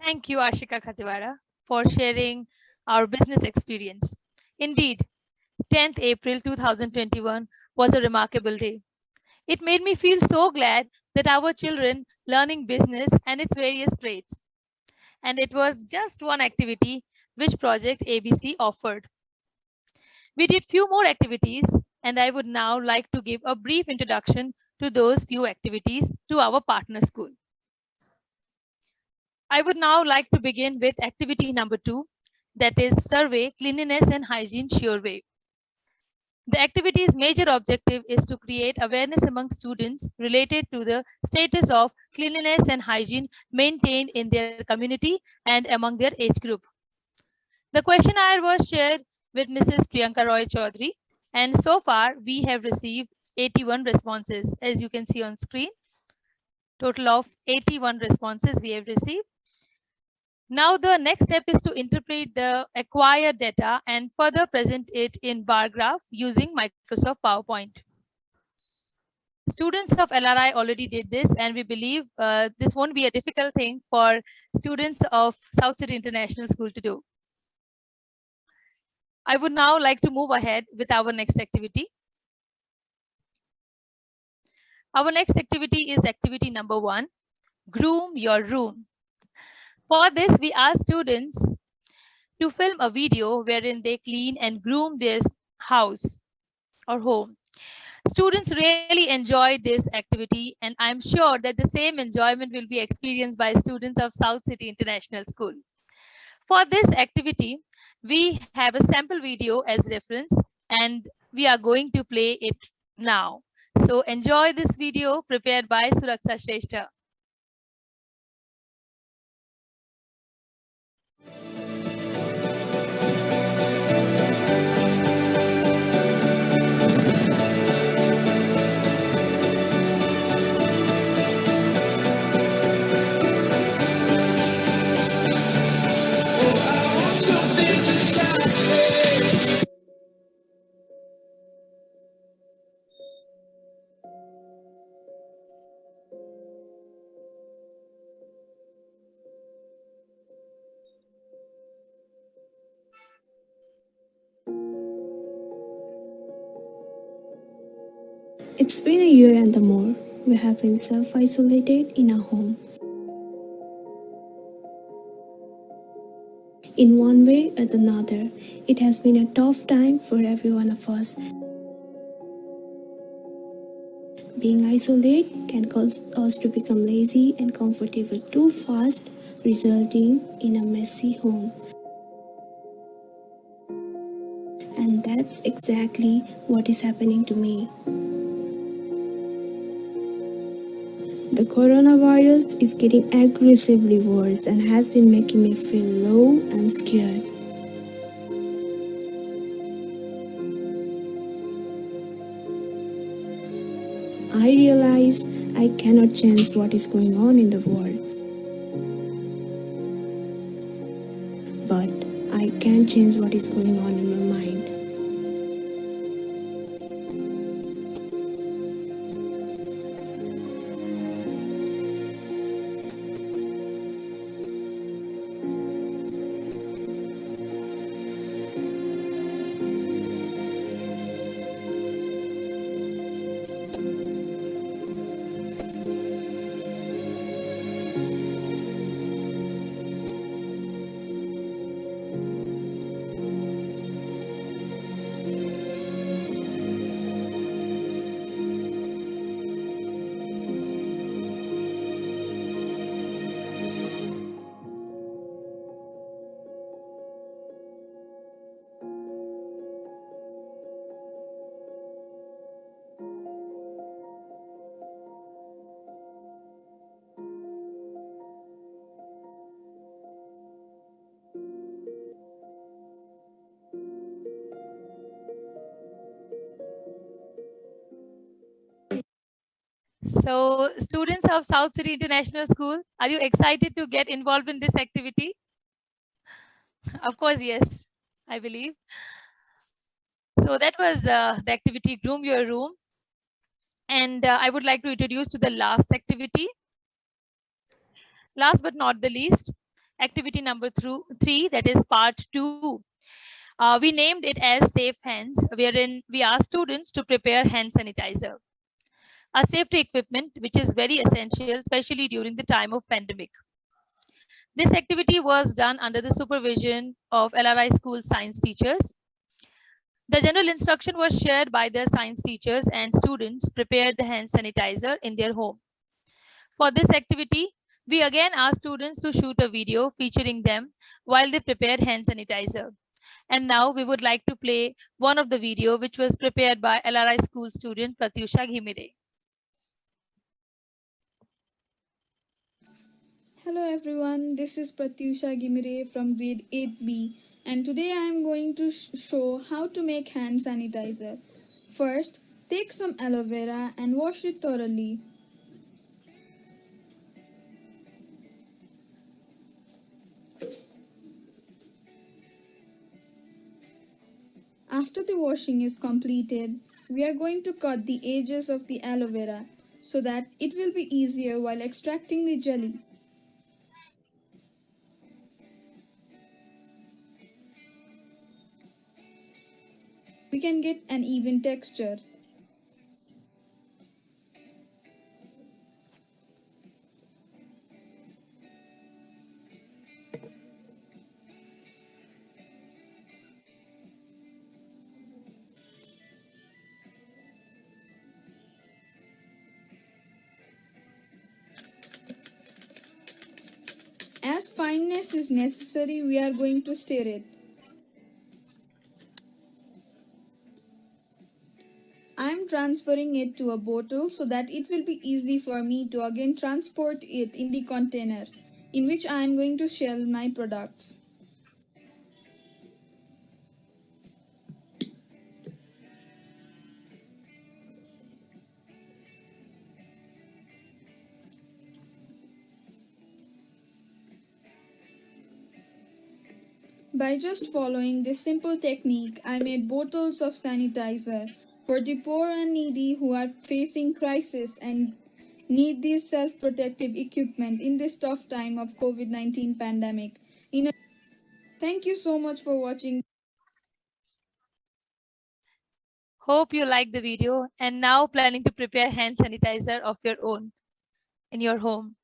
Thank you, Ashika Khatwara, for sharing our business experience. Indeed, 10th April 2021 was a remarkable day. It made me feel so glad that our children learning business and its various trades. And it was just one activity which Project ABC offered. We did few more activities, and I would now like to give a brief introduction to those few activities to our partner school. I would now like to begin with activity number 2, that is survey cleanliness and hygiene sure way. The activity's major objective is to create awareness among students related to the status of cleanliness and hygiene maintained in their community and among their age group. The questionnaire was shared with Mrs. Priyanka Roy Chaudhary, and so far we have received 81 responses, as you can see on screen. Total of 81 responses we have received. Now the next step is to interpret the acquired data and further present it in bar graph using Microsoft PowerPoint. Students of LRI already did this, and we believe this won't be a difficult thing for students of South City International School to do. I would now like to move ahead with our next activity. Our next activity is activity number 1, groom your room. For this, we ask students to film a video wherein they clean and groom their house or home. Students really enjoyed this activity, and I'm sure that the same enjoyment will be experienced by students of South City International School. For this activity, we have a sample video as reference, and we are going to play it now. So enjoy this video prepared by Suraksha Shrestha. It's been a year and more. We have been self isolated in our home. In one way or another, it has been a tough time for every one of us. Being isolated can cause us to become lazy and comfortable too fast, resulting in a messy home. And that's exactly what is happening to me. The coronavirus is getting aggressively worse and has been making me feel low and scared. I realized I cannot change what is going on in the world, but I can change what is going on in my mind. So students of South City International School, are you excited to get involved in this activity? Of course, yes, I believe. So that was the activity Groom Your Room. And I would like to introduce to the last activity. Last but not the least, activity number 3, that is part 2. We named it as Safe Hands, wherein we asked students to prepare hand sanitizer, a safety equipment which is very essential, especially during the time of pandemic. This activity was done under the supervision of LRI school science teachers. The general instruction was shared by the science teachers, and students prepared the hand sanitizer in their home. For this activity, we again asked students to shoot a video featuring them while they prepared hand sanitizer. And now we would like to play one of the video which was prepared by LRI school student Pratyusha Ghimire. Hello everyone, this is Pratyusha Ghimire from grade 8B, and today I am going to show how to make hand sanitizer. First, take some aloe vera and wash it thoroughly. After the washing is completed, we are going to cut the edges of the aloe vera so that it will be easier while extracting the jelly. We can get an even texture. As fineness is necessary, we are going to stir it. I am transferring it to a bottle so that it will be easy for me to again transport it in the container in which I am going to sell my products. By just following this simple technique, I made bottles of sanitizer for the poor and needy who are facing crisis and need this self-protective equipment in this tough time of COVID-19 pandemic. Thank you so much for watching. Hope you like the video and now planning to prepare hand sanitizer of your own in your home.